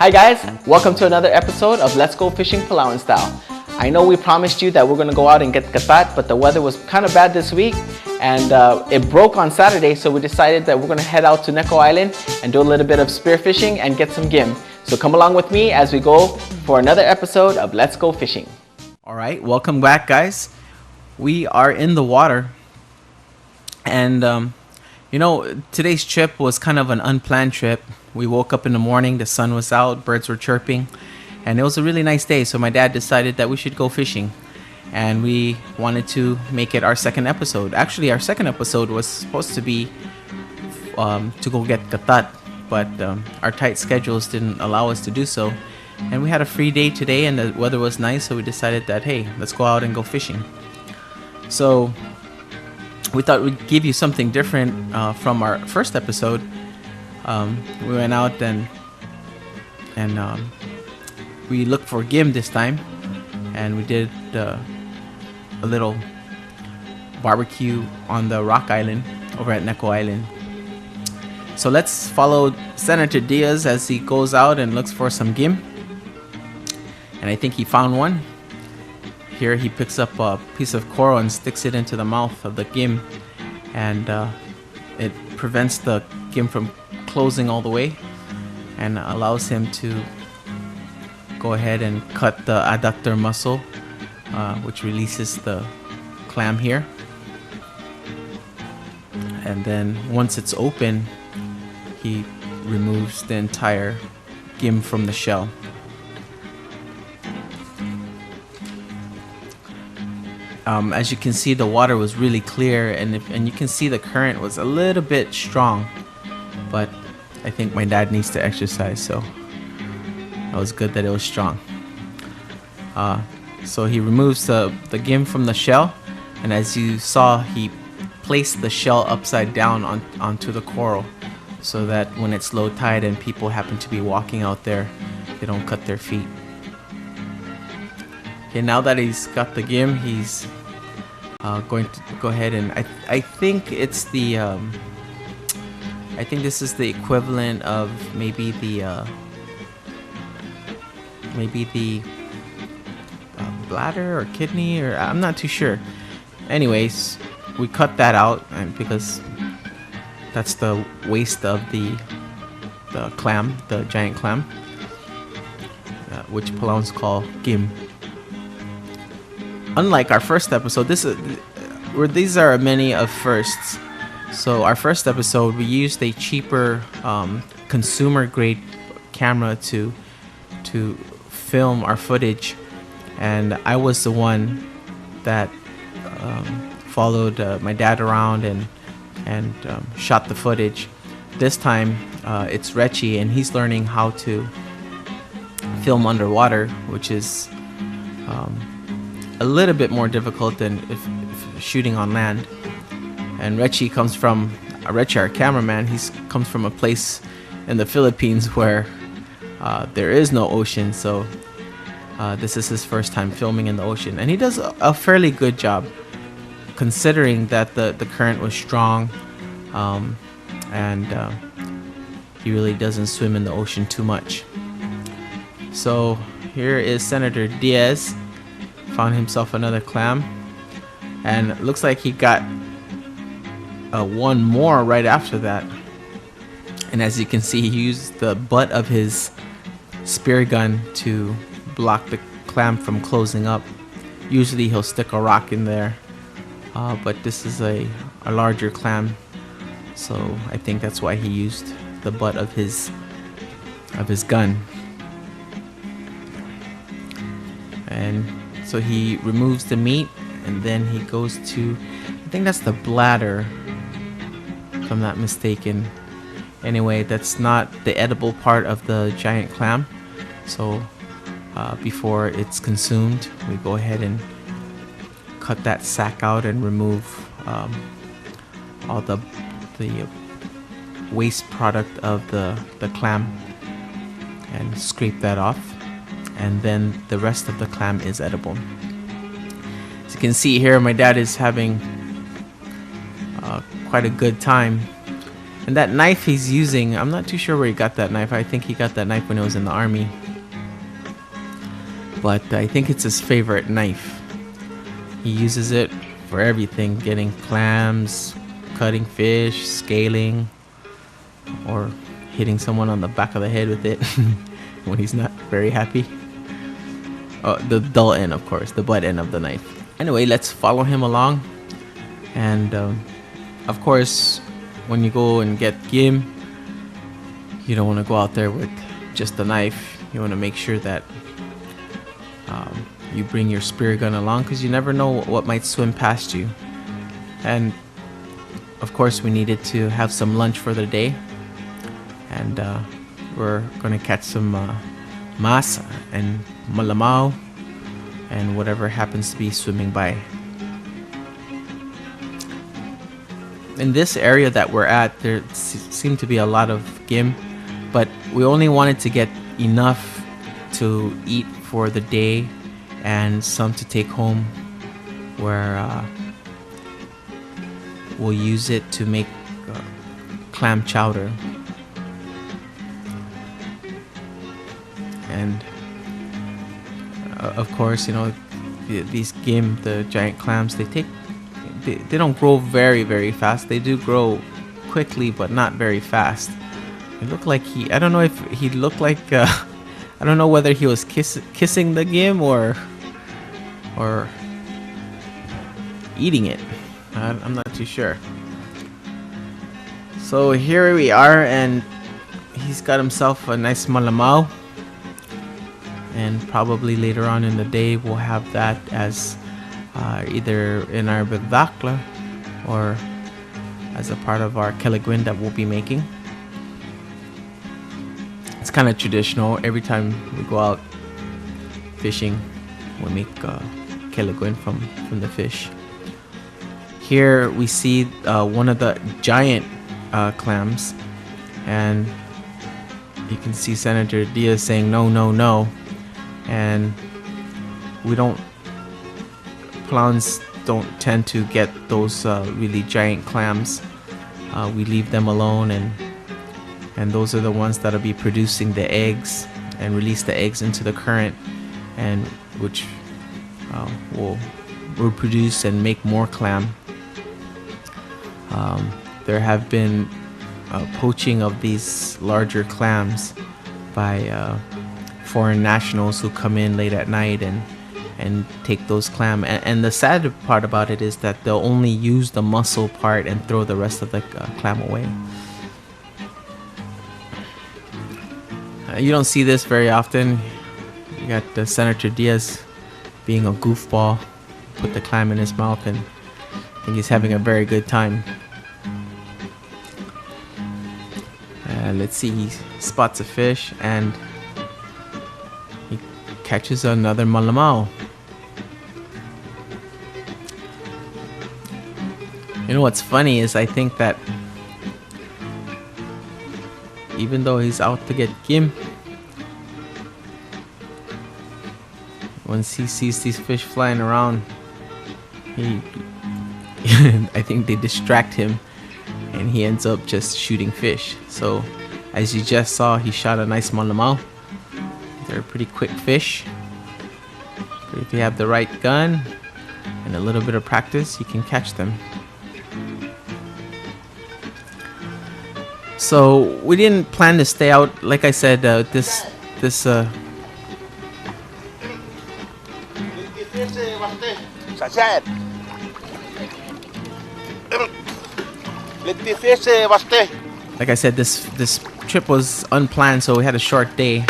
Hi guys, welcome to another episode of Let's Go Fishing Palauan Style. I know we promised you that we're going to go out and get katat, but the weather was kind of bad this week and it broke on Saturday, so we decided that we're going to head out to Neko Island and do a little bit of spearfishing and get some gim. So come along with me as we go for another episode of Let's Go Fishing. Alright, welcome back guys. We are in the water and today's trip was kind of an unplanned trip. We woke up in the morning, the sun was out, birds were chirping, and it was a really nice day. So my dad decided that we should go fishing, and we wanted to make it our second episode. Actually, our second episode was supposed to be to go get katat, but our tight schedules didn't allow us to do so. And we had a free day today, and the weather was nice, so we decided that, hey, let's go out and go fishing. So we thought we'd give you something different from our first episode. We went out and we looked for gim this time, and we did a little barbecue on the rock island over at Neko Island. So let's follow Senator Diaz as he goes out and looks for some gim, and I think he found one. Here he picks up a piece of coral and sticks it into the mouth of the gim, and it prevents the gim from closing all the way and allows him to go ahead and cut the adductor muscle, which releases the clam here. And then once it's open, he removes the entire gim from the shell. As you can see, the water was really clear, and you can see the current was a little bit strong, but I think my dad needs to exercise, so it was good that it was strong. So he removes the gim from the shell, and as you saw, he placed the shell upside down onto the coral, so that when it's low tide and people happen to be walking out there, they don't cut their feet. Okay, now that he's got the gim, he's going to go ahead and I think it's the I think this is the equivalent of maybe the bladder or kidney, or I'm not too sure. Anyways, we cut that out, and because that's the waste of the clam, the giant clam, which Palauans call gim. Unlike our first episode, these are many of firsts. So our first episode, we used a cheaper consumer grade camera to film our footage, and I was the one that followed my dad around and shot the footage. This time it's Rechi, and he's learning how to film underwater, which is a little bit more difficult than if shooting on land. And Rechi, our cameraman, he comes from a place in the Philippines where there is no ocean, so this is his first time filming in the ocean, and he does a fairly good job considering that the current was strong, and he really doesn't swim in the ocean too much. So here is Senator Diaz, found himself another clam, and it looks like he got one more right after that. And as you can see, he used the butt of his spear gun to block the clam from closing up. Usually he'll stick a rock in there, but this is a larger clam, so I think that's why he used the butt of his gun. And so he removes the meat, and then he goes to, I think that's the bladder, if I'm not mistaken. Anyway, that's not the edible part of the giant clam, so before it's consumed, we go ahead and cut that sack out and remove all the waste product of the clam and scrape that off, and then the rest of the clam is edible. As you can see here, my dad is having quite a good time And that knife he's using, I'm not too sure where he got that knife. I think he got that knife when he was in the army. But I think it's his favorite knife. He uses it for everything, getting clams, cutting fish, scaling, or hitting someone on the back of the head with it when he's not very happy. Oh, the dull end, of course, the butt end of the knife. Anyway, let's follow him along. And of course, when you go and get game, you don't want to go out there with just a knife. You want to make sure that you bring your spear gun along, because you never know what might swim past you. And of course, we needed to have some lunch for the day, and we're gonna catch some mas and malamao and whatever happens to be swimming by. In this area that we're at, there seemed to be a lot of gim, but we only wanted to get enough to eat for the day and some to take home, where we'll use it to make clam chowder. And of course, these gim, the giant clams, they don't grow very, very fast. They do grow quickly, but not very fast. It looked like I don't know if he looked like, I don't know whether he was kissing the gim or eating it. I'm not too sure. So here we are, and he's got himself a nice malamao. And probably later on in the day, we'll have that as either in our bidakla or as a part of our kelagwin that we'll be making. It's kind of traditional. Every time we go out fishing, we make kelagwin from the fish. Here we see one of the giant clams, and you can see Senator Diaz saying no, no, no. And Palauans don't tend to get those really giant clams. We leave them alone, and those are the ones that'll be producing the eggs and release the eggs into the current, and which will reproduce and make more clam. There have been poaching of these larger clams by foreign nationals who come in late at night and take those clam. And the sad part about it is that they'll only use the muscle part and throw the rest of the clam away. You don't see this very often. You got Senator Diaz being a goofball, put the clam in his mouth, and I think he's having a very good time. Let's see, he spots a fish and he catches another malamao. You know what's funny is I think that even though he's out to get gim, once he sees these fish flying around, I think they distract him and he ends up just shooting fish. So as you just saw, he shot a nice malamao. They're pretty quick fish, but if you have the right gun and a little bit of practice, you can catch them. So we didn't plan to stay out. Like I said, this like I said, this trip was unplanned, so we had a short day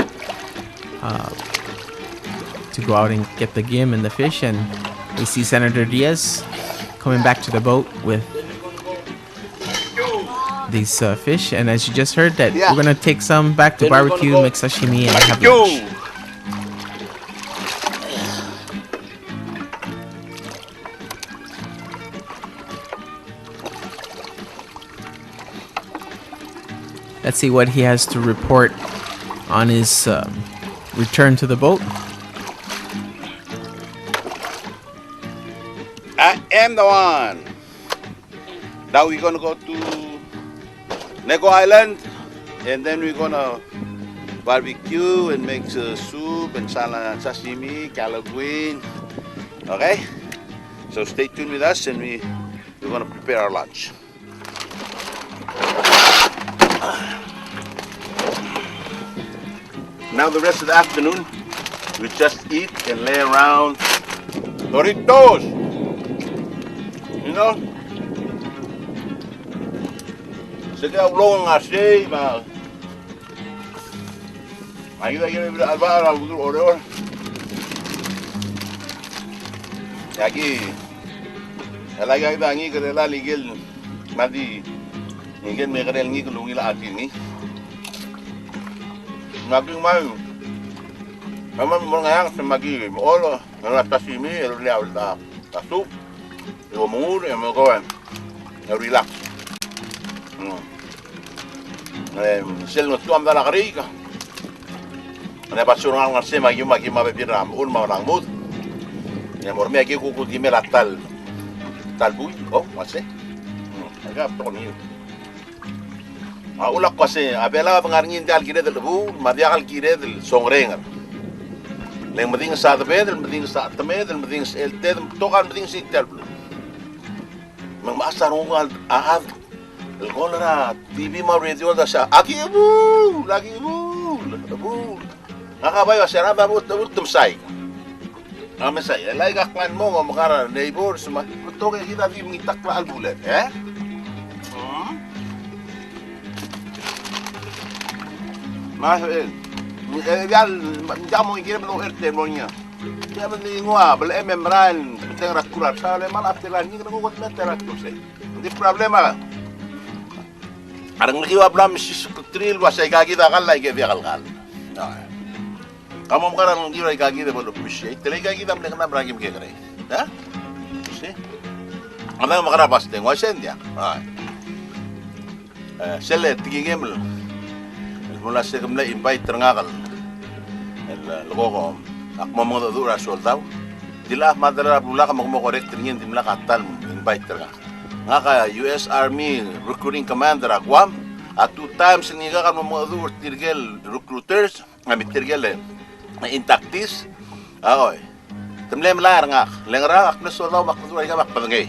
to go out and get the gim and the fish. And we see Senator Diaz coming back to the boat with these fish, and as you just heard, that we're gonna take some back to barbecue, make sashimi, and have lunch. Let's see what he has to report on his return to the boat. I am the one. Now we're gonna go to Neko Island, and then we're gonna barbecue and make soup and sashimi, calaguin. Okay, so stay tuned with us, and we're gonna prepare our lunch. Now the rest of the afternoon, we just eat and lay around. Doritos, you know. Sige, ulong nga siya, ma. Ayuda kita alba order. Aquí, lagi kita ngi kerela ligel, mati, ingin mereka ngi kelungi lah atin ni. Naging mayu, kamu mau ngayang semagi, mau ngelas sashimi, liau tak tasuk, mau mur, mau kawan, relax. Sel no tuam dala karika. Ana pasurang ngarse magi mabebiram un marang mud. Ya morme aquí kuku timela tal bui, oh, mase. Agak toni. Ulak kasi abela pangaringin dal kire del bu, madiakal kire del songrengar. Leng mading sa tabedel, mading sa tamedel, mading sa elte, tokan mading sa itel. Mangmasar ngal ahad el kolera TV ma radio da sa aki bu lagi bu nakabay wa sera ba but tumsay say lay gaklan mo makara neighbors to kay kita di mingitak la albulet ma yal jamo ngire mo erte mo nya ya man ni ngwa bel memran teng rakurat sa le man atelan ni ko metera to say di problema. Arang nakiwa blam si tril wasay kagi da kal like via kal. Kamu makarang ngira kagi da bolo pushi. Tele kagi da mlek na bragim ke kare. Ha? Si. Ana makara pas teng wasen dia. Sele tigi gemel. Mula se kemla invite terngagal. El logo akmo mo da dura soldau. Dilah madara bula ka mo correct ringin dimla katal invite terga. Ngaka US Army Recruiting Commander Guam at 2 times niga kan mo dur tirgel recruiters amit tirgel intactis oy temlem lar nga lengra ak na solo makdur ay mak pangay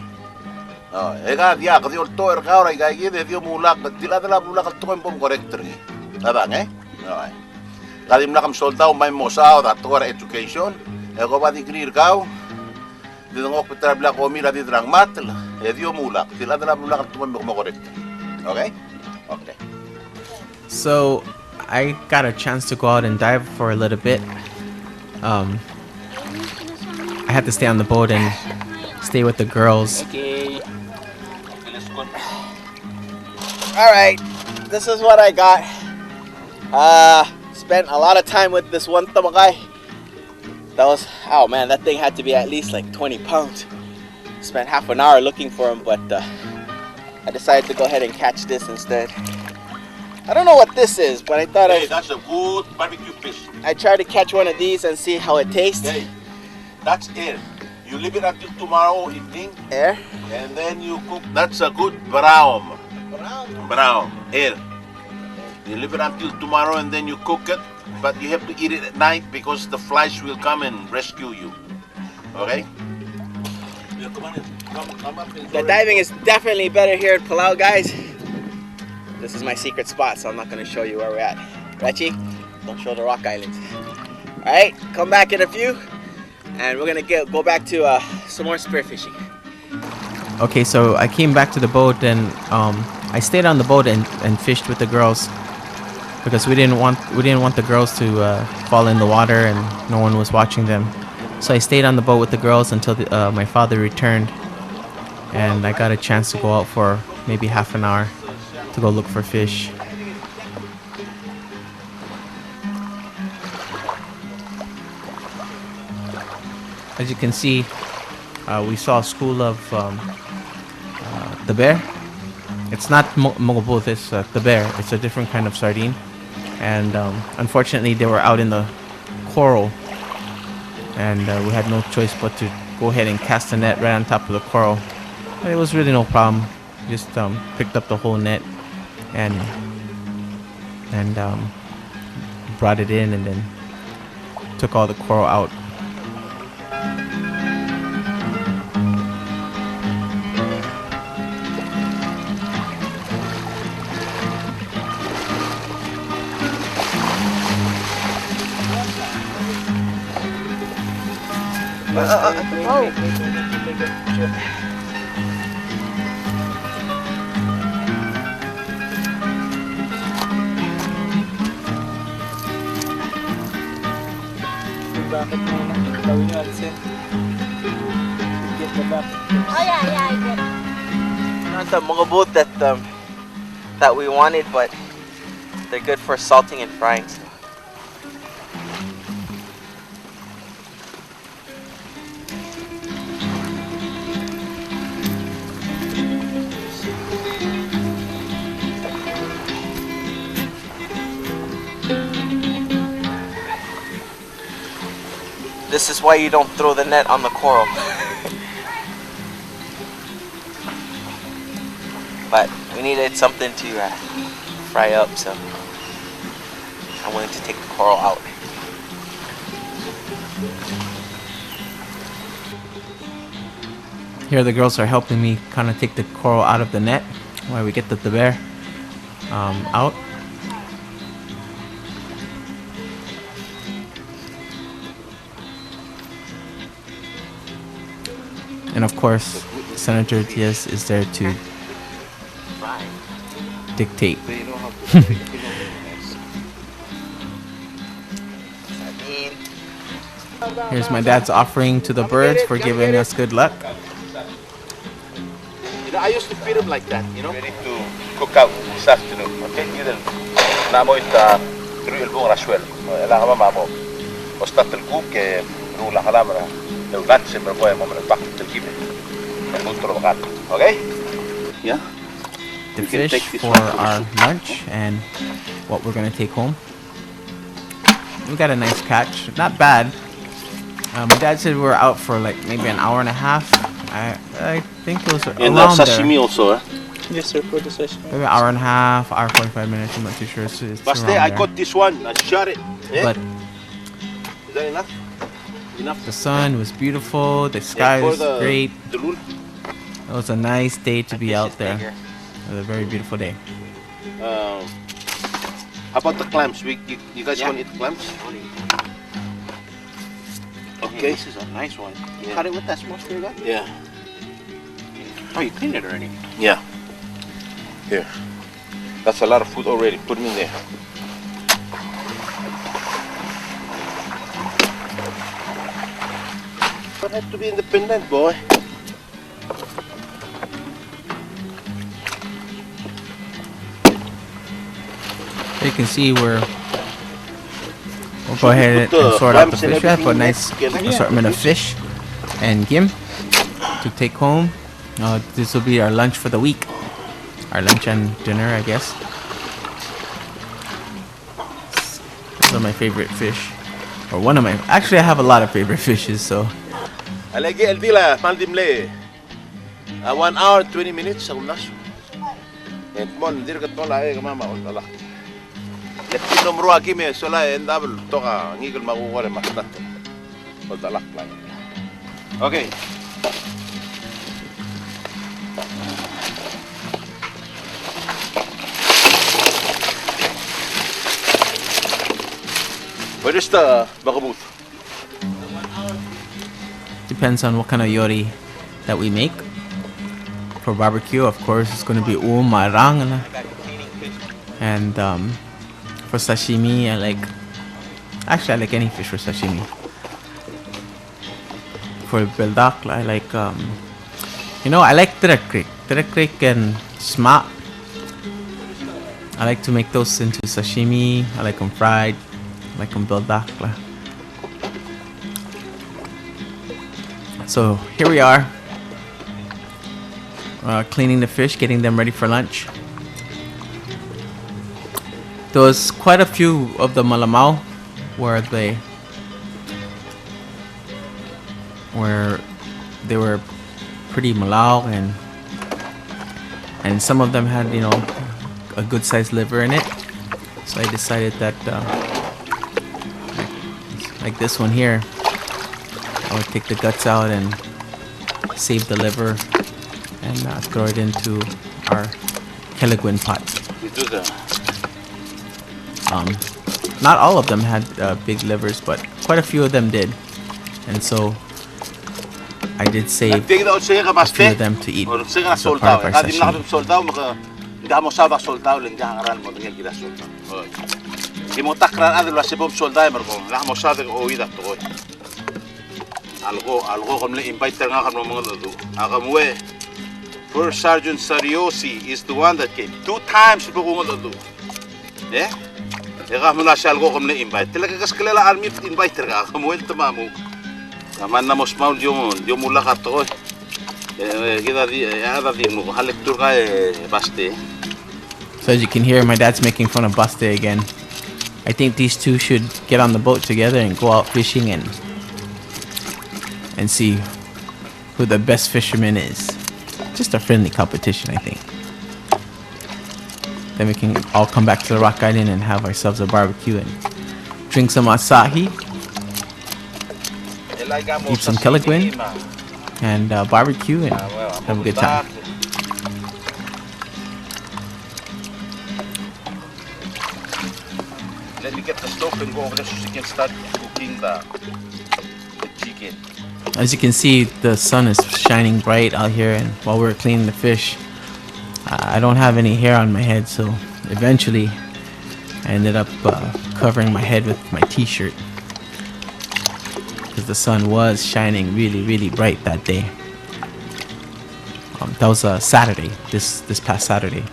ega dia ka diol toer ka ora ga gide dio mulak dila mulak to pom corrector ni aba ngay oy kadim lakam soldado may mosa da to education ego ba degree ka Didong ko trabla ko mira di drang matl, dio mulak, tila dala mulak tumam mo correct. Okay? Okay. So, I got a chance to go out and dive for a little bit. I had to stay on the boat and stay with the girls. Okay. All right. This is what I got. Spent a lot of time with this one tamakay. That was, oh man, that thing had to be at least like 20 pounds. Spent half an hour looking for him, but I decided to go ahead and catch this instead. I don't know what this is, but I thought that's a good barbecue fish. I tried to catch one of these and see how it tastes. Hey, that's air. You leave it until tomorrow evening. Air? And then you cook. That's a good brown. Brown. Air. You leave it until tomorrow and then you cook it. But you have to eat it at night because the flies will come and rescue you. Okay? Yeah, come up the diving is definitely better here at Palau, guys. This is my secret spot, so I'm not going to show you where we're at. Right, Chief? Don't show the rock islands. Alright, come back in a few, and we're going to go back to some more spearfishing. Okay, so I came back to the boat and I stayed on the boat and fished with the girls because we didn't want the girls to fall in the water and no one was watching them. So I stayed on the boat with the girls until my father returned, and I got a chance to go out for maybe half an hour to go look for fish. As you can see, we saw a school of the bear. It's not mogobot, it's the bear. It's a different kind of sardine. And unfortunately, they were out in the coral. And we had no choice but to go ahead and cast the net right on top of the coral. But it was really no problem. Just picked up the whole net and brought it in and then took all the coral out. Bakit mo na gawin nyo alisin? Get the back. Oh yeah, I get it. Not the mga boat that we wanted, but they're good for salting and frying. So. This is why you don't throw the net on the coral. But we needed something to fry up, so I'm willing to take the coral out. Here the girls are helping me kind of take the coral out of the net while we get the bear out. And of course, Senator Diaz is there to dictate. Here's my dad's offering to the birds for giving us good luck. You know, I used to feed them like that, you know. Ready to cook out this afternoon, okay? إذا نعمل تروي البون رشوال. لا ما معمو. وسط الكوك رولا خلامنا. لو لانش بربوي ممكن نبقى تلقيبه. نقول بقى. Okay? Yeah. The fish for our lunch and what we're gonna take home. We got a nice catch. Not bad. My dad said we were out for like maybe an hour and a half. I think it was And around sashimi there. also, eh? Yes sir, for the session. Maybe an hour and a half, hour 45 minutes. I'm not too sure. It's But around I there. got this one. I shot it. Eh? But Is that enough? Enough. the sun was beautiful. The sky was great. The lure. It was a nice day to be out there. It was a very beautiful day. How about the clams? You guys want to eat clams? Okay. This is a nice one. You Yeah. cut it with that small spear gun? Yeah. Oh, you cleaned it already. Yeah. Here. That's a lot of food already. Put them in there. Don't have to be independent, boy. You can see we'll go ahead and sort out the fish. We have a nice assortment of fish and gim to take home. This will be our lunch for the week. Our lunch and dinner, I guess. Those are my favorite fish. Or one of my... Actually, I have a lot of favorite fishes, so... Alagi el dila, mandimle. 1 hour, 20 minutes sa unas. And mon, dir ka tola ay mama on tala. Letino mro aquí me sola en double toka ngigol makukore mas nato. On tala lang. Okay. Where is the bakabuth? Depends on what kind of yori that we make. For barbecue, of course, it's going to be marang. And for sashimi, I like any fish for sashimi. For beldak, I like I like tirakrik and sma. I like to make those into sashimi. I like them fried. I like them beldak. So here we are, cleaning the fish, getting them ready for lunch. There was quite a few of the malamao where they were pretty malaw, and some of them had a good sized liver in it. So I decided that, like this one here, I would take the guts out and save the liver and throw it into our Keliguin pot. We do the Not all of them had big livers, but quite a few of them did. And so I did save a few of them to eat. So part of our sashimi. First Sergeant Sariosi is the one that came 2 times. Yeah? Mula siya algo kung na-invite. Talaga kas kilala army invite ka kamuel tamamu. Naman na mos maul yung mula ka to. Kita di ada di mo halik tur ka baste. So as you can hear, my dad's making fun of Baste again. I think these two should get on the boat together and go out fishing and see who the best fisherman is. Just a friendly competition, I think. Then we can all come back to the Rock Island and have ourselves a barbecue and drink some asahi, eat some Keliguin, and barbecue and have a good time. Let me get the stove and go over there so she can start cooking the chicken. As you can see, the sun is shining bright out here, and while we're cleaning the fish, I don't have any hair on my head, so eventually I ended up covering my head with my t-shirt because the sun was shining really, really bright that day. That was a Saturday, this past Saturday.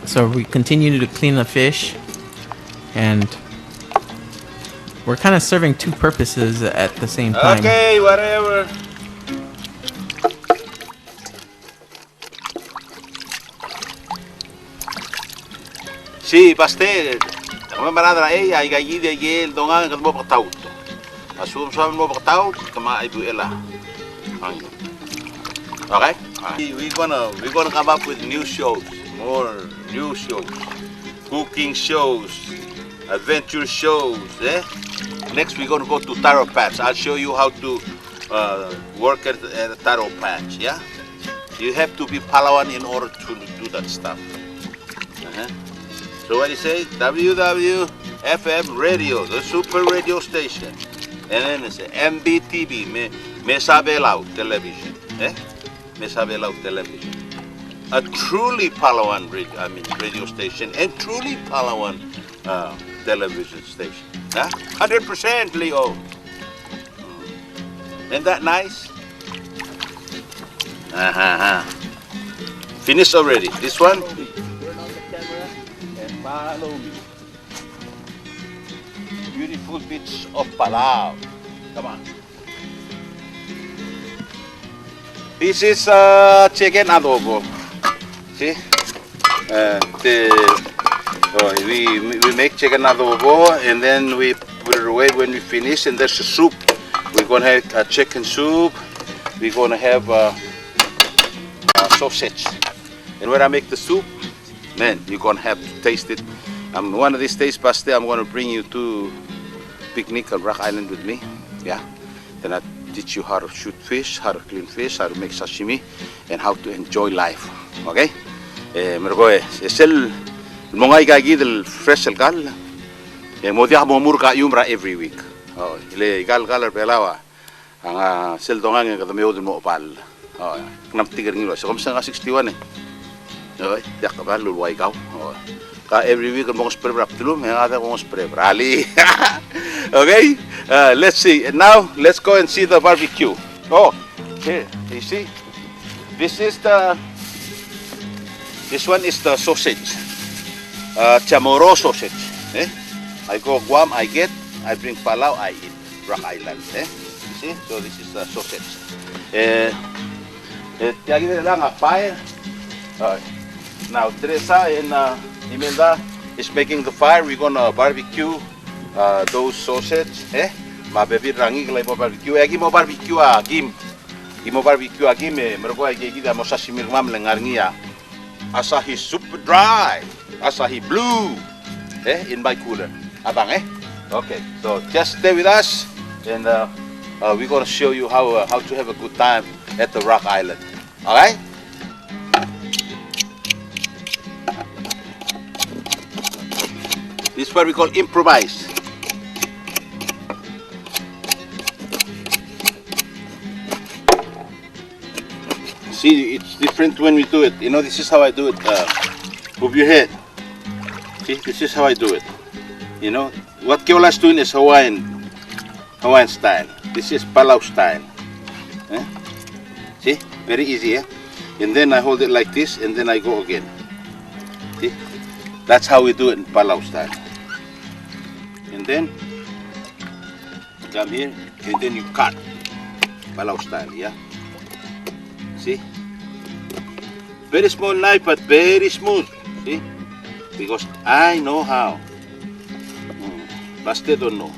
So we continue to clean the fish, and we're kind of serving two purposes at the same time. Okay, whatever. Sí, pastel. Kami manadra ay gayide gel dongan kat mo pataw. Asum sa mo pataw kama ay buela. Okay? We're gonna come up with new shows, more new shows, cooking shows, adventure shows. Next we're gonna go to taro patch. I'll show you how to work at a taro patch. Yeah, you have to be Palauan in order to do that stuff. So what do you say? WWFM radio, the super radio station, and then it's MBTV, Me Sabe Lao television. Me Sabe Lao television. A truly Palauan radio station and truly Palauan television station. 100% Leo. Isn't that nice? Finished already. This one? Turn on the camera and follow me. Beautiful beach of Palau. Come on. This is chicken adobo. See? We make chicken adobo, and then we put it away when we finish, and there's a soup. We're gonna have a chicken soup. We're gonna have sausage. And when I make the soup, man, you're gonna have to taste it. One of these days, Pastor, I'm gonna bring you to picnic on Rock Island with me. Yeah. Then I teach you how to shoot fish, how to clean fish, how to make sashimi, and how to enjoy life. Okay? Mergoy, es el mongay gagi del fresh el gal. Modia momurka yumra every week. Oh, ile gal pelawa. Ang sel dongan ng kadameo del mo pal. Oh, nam tiger ngilo. So kumsa nga 61 eh. Okay, yak ka ba luluway ka. Oh. Ka every week mo spray wrap tulum, ang ada mo spray rally. Okay? Let's see. And now let's go and see the barbecue. Oh, here, you see? This one is the sausage. Chamorro sausage. I go Guam, I bring Palau, I eat. Rock Island. You see? So this is the sausage. Tiagin lang a fire. Now Teresa and Imelda is making the fire. We're gonna barbecue those sausage. Mabebi rangi kelai mo barbecue. Agi mo barbecue agim. Imo barbecue agim mergo agi kita mo sashimi mam lengarngia. Asahi super dry. Asahi blue. In my cooler. Abang Okay. So just stay with us and we're gonna show you how to have a good time at the Rock Island. Alright? This is what we call improvise. See, it's different when we do it. You know, this is how I do it. Move your head. See, this is how I do it. You know, what Keola's doing is Hawaiian style. This is Palau style. See, very easy. And then I hold it like this, and then I go again. See, that's how we do it in Palau style. And then come here, and then you cut Palau style. Yeah. See, very small knife, but very smooth. See, because I know how. Baste don't know.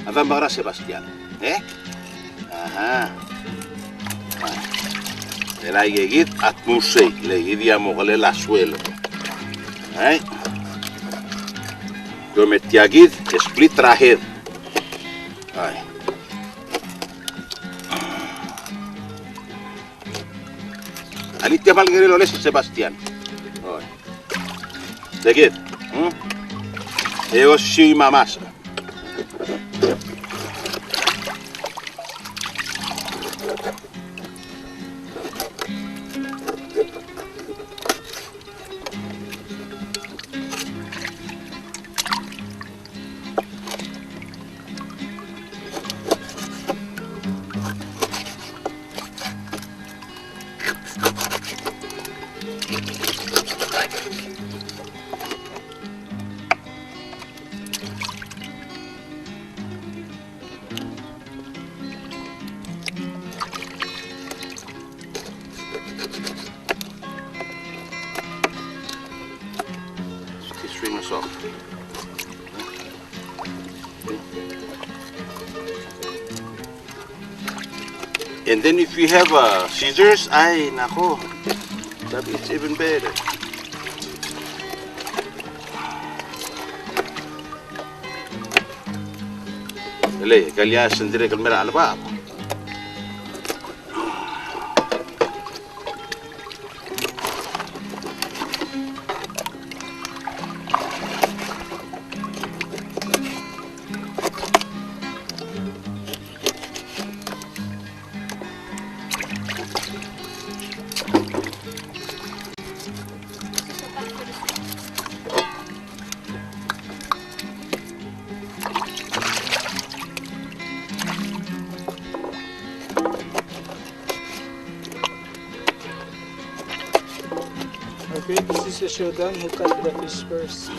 Avem bara Sebastian. Aha. La yegit at musei, le gidiamo con la suelo. Lo mettiagit split rahed. Ai. Alitia malgrelo les Sebastian. Oi. Segit. Eu shi mamasa. Off. And then if you have scissors, ay nako, it's even better. Dali, kaliya sendiri kamera alba. Okay, this is the showdown. Who cut the fish first?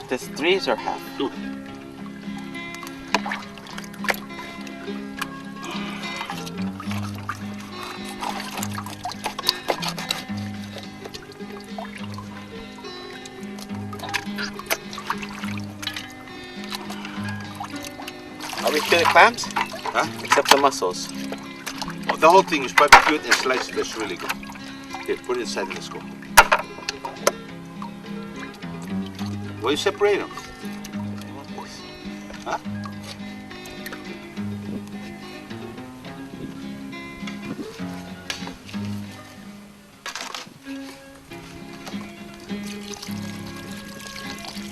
This 3s or half? 2. Are we killing clams? Huh? Except the mussels. Oh, the whole thing is barbecued and sliced. That's really good. Here, put it inside and let's go. Why you separate them? Huh?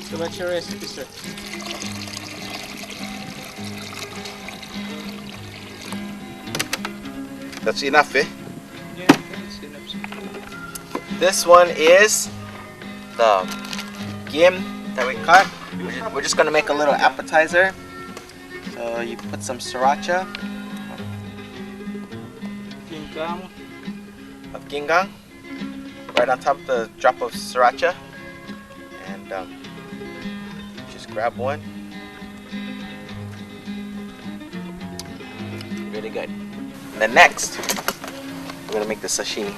So what's your recipe, sir? That's enough, eh? Yeah, that's enough, sir. This one is the gim that we cut. We're just gonna make a little appetizer. So you put some sriracha. King Cam. of gingang, right on top of the drop of sriracha, and just grab one. Really good. And then next, we're gonna make the sashimi.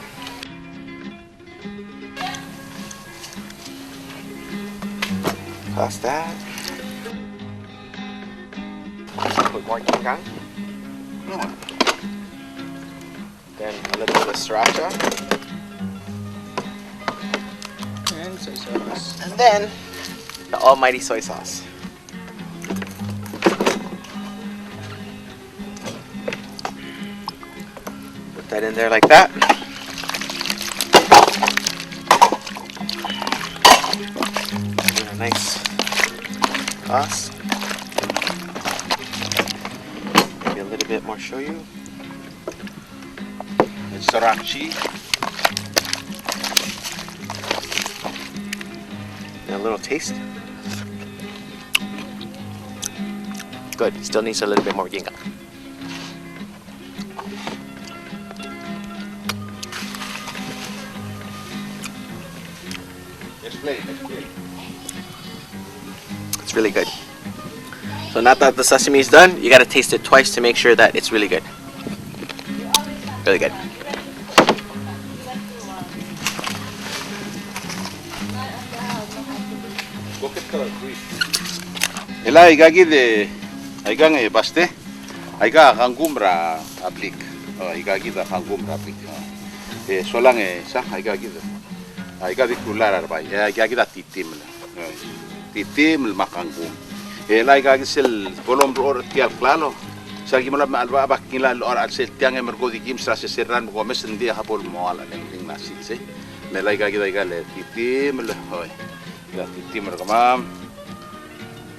Toss that. Put more gingang. Then a little bit of sriracha. And soy sauce. And then the almighty soy sauce. Put that in there like that. Give it a nice toss. Maybe a little bit more shoyu. It's sriracha. And a little taste. Good. Still needs a little bit more gingang. Explain. It's really good. So now that the sesame is done, you gotta taste it twice to make sure that it's really good. Really good. Ela igagi de aigang e baste. Aiga hangumbra aplik. Igagi da hangumbra aplik. Solang sa igagi da. Aiga di kular arbai. Igagi da titim. Titim makangum. Ela igagi sel bolom or tial klalo. Sagi mula alba bakila or al sel tiang emergo di kim sa serran go mesen dia habol moal ning nasi se. Mela igagi da igale titim le hoy. Ya titim kamam.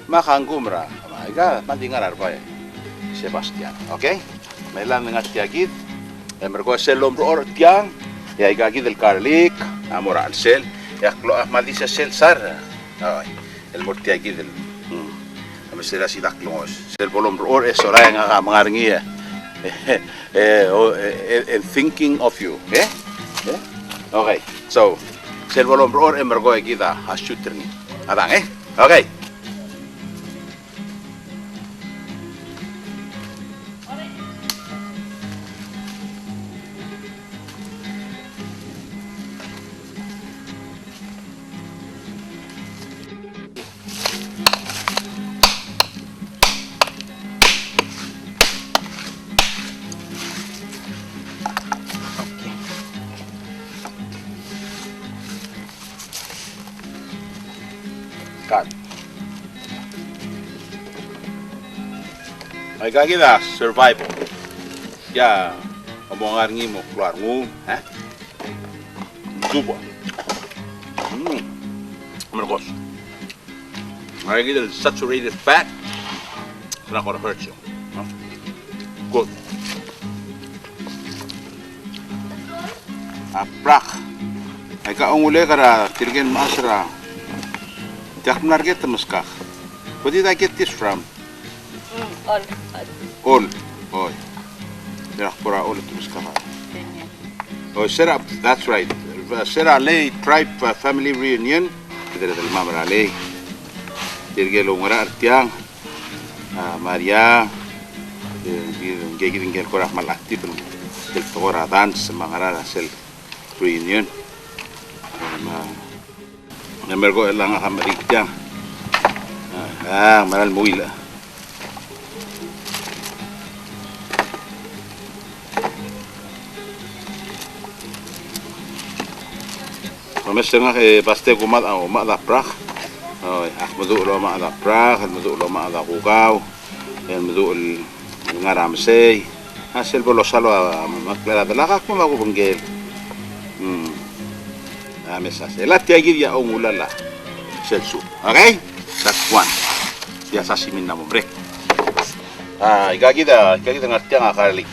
Makangumra, aiga mandingar arbay, Sebastian, okay? May lang nga tiyagid, mergo sel lombro or tiang, ya igagi del garlic, amora al sel, ya klo malisa sel sar, ay, el mortiagid del, amisera si daklongos, sel lombro or esora nga mangarngi, and thinking of you, okay? Okay, so sel lombro or mergo igida ashutterni, adang okay? God. Ay kagida survival. Ya, omongar ngi mo keluar ngu, Dubo. Mergos. Ay kagida saturated fat. It's not gonna hurt you. Good. Aprak. Ay ka ungule kara tirgen masra. Where did I get this from? All. All. Oh. All oh, set up. That's right. Sera Lay Tribe Family Reunion. Kita ada Mama Lay. Dirgelo ngara artiang. Maria. Gigi tinggal korang malakti pun. Del togora dance mangara sel reunion. Mergo lang ang marikya. Maral muila. Mamesya nga kay baste kumat ang umada prak. Oy, madu lo ma ada prak, madu lo ma ada kugaw. Yan madu ngaramsey. Asel bolo salo maklara dalakak mo makubanggel. Mesas. El atiagir ya ongulala. Selsu. Okay? That's one. Ya sashimi na mo break. Igagida ngatiang garlic.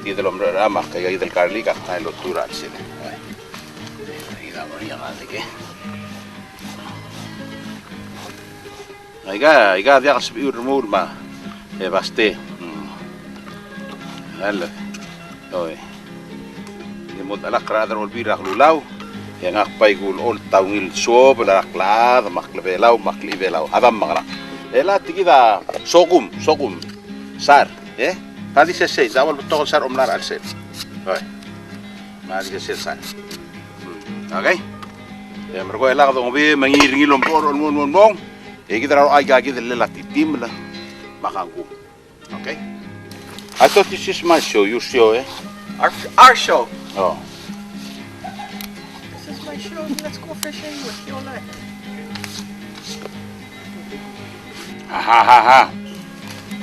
Dito lo rama igagida el garlic ay lo tura sila. Igagida mo riya garlic Iga dia kasbi urmur ma. Baste. Halo. Oy. Mod alak radar ol birak lulaw. Yang akpay gul ol taungil suo belaklad maklebelaw maklibelaw adam mangala. Ela tigida sogum sar, Tadi saya zawal betul sar omlar alsel. Oi. Mari saya sar. Okay? Ya mergo ela kadong bi mangiringi lompor mon. Kita raw aga kita lelati tim lah makangku. Okay? I thought this is my show, your show, Our show. Oh. This is my show. Let's go fishing with your life. Ha.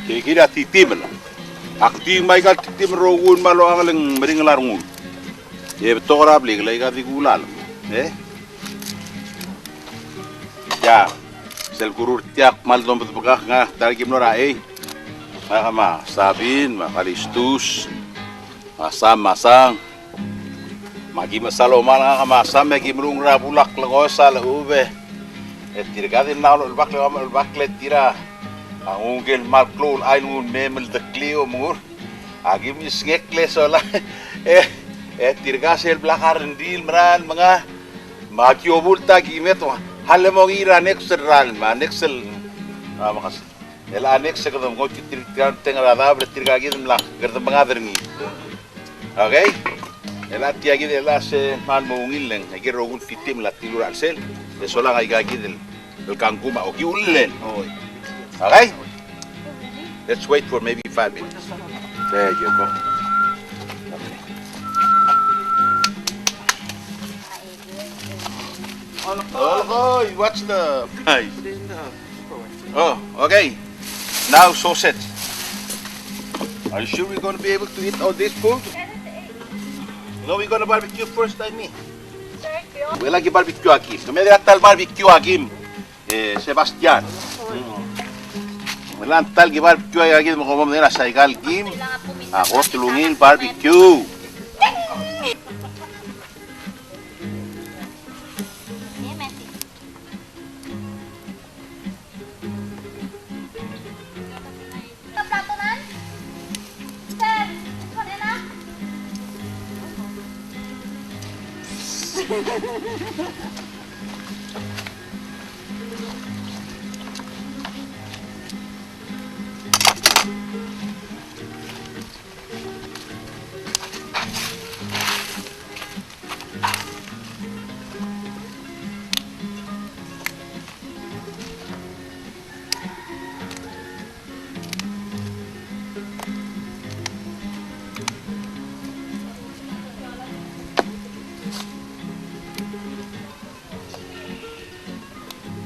Kira titim lah. Akti mai gal titim rogun malo angalang meringalarungun. Ye betorab lig lay ga digulal. Ya. Sel gurur tiak mal dom betbagah nga targim nora Makama sabin, makalistus, masang. Magi masalo mana masam magi mrung rabulak lagosa la ube. Tirgadin naulo bakle tira. Angungel malklul ainun memel de klio mur. Agi misngekle sola. Tirgasel blakarendil meran mga makiobulta gimeto. Halle mo ira nexel makas. Ela anex se kadam go tenga da tirga gidem la gerdem bangaderngi. Okay? Ela tiagi ela se man mo ngileng agi rogun fitim la tilur alsel. De sola ga gidel el kankuma o giulen. Okay? Let's wait for maybe 5 minutes. There you go. Oh, what's the price? Oh, okay. Now sausage. Are you sure we're going to be able to eat all this food? No, we're going to barbecue first time me. We like barbecue aquí. Kami tal barbecue aquí. Sebastian. Wala tal barbecue aquí mo como nila sa igal kim. Ako tulungin barbecue.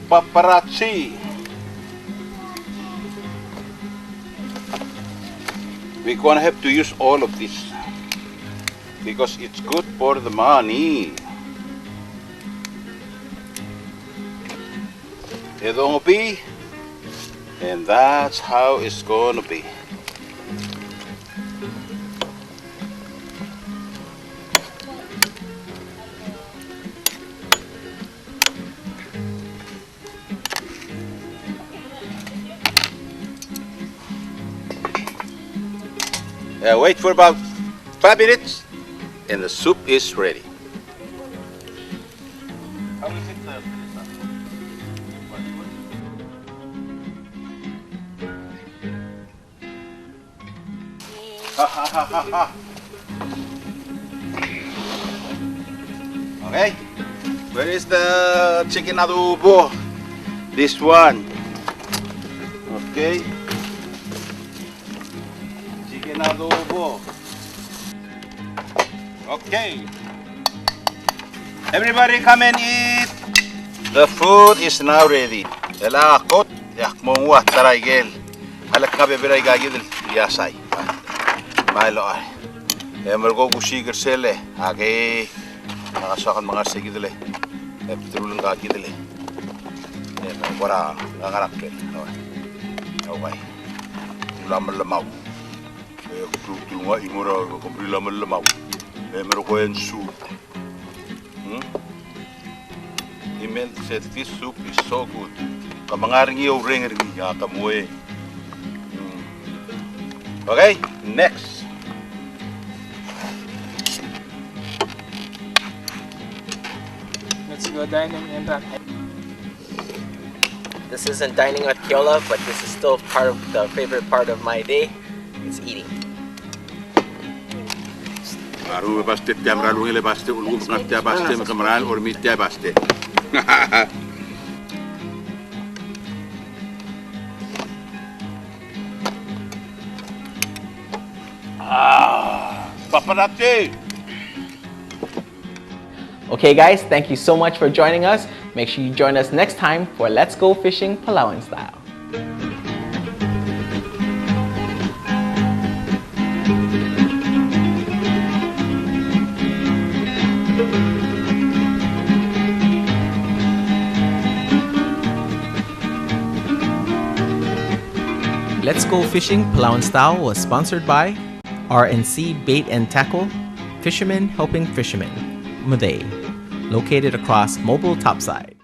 Paparazzi. We're gonna have to use all of this because it's good for the money. It's gonna be, and that's how it's gonna be. Wait for about 5 minutes and the soup is ready. How is it? Okay, where is the chicken adobo? This one. Okay. Adobo. Okay. Everybody come and eat. The food is now ready. Ela akot yak mongwa taraygel. Halak nga beberay gagidel yasay. Malo ay. Emergo kusiger sele. Age nakasakan mga sigidele. Petrulang gagidele. Wala ngarakel. Okay. Lamaw. Tulunga imura kumpri lamaw. Meron ko yan soup. Email said this soup is so good. Kamangaring iyo ring kamuwe. Okay, next. Let's go dining in Rock. This isn't dining with Kiola, but this is still part of the favorite part of my day. It's eating. Aru paste camera lungile paste ulgum ngatia paste makameral or mitia paste. Paparate. Okay guys, thank you so much for joining us. Make sure you join us next time for Let's Go Fishing Palauan Style. Let's Go Fishing Palauan Style was sponsored by RNC Bait and Tackle, Fishermen Helping Fishermen, Muday, located across Mobile Topside.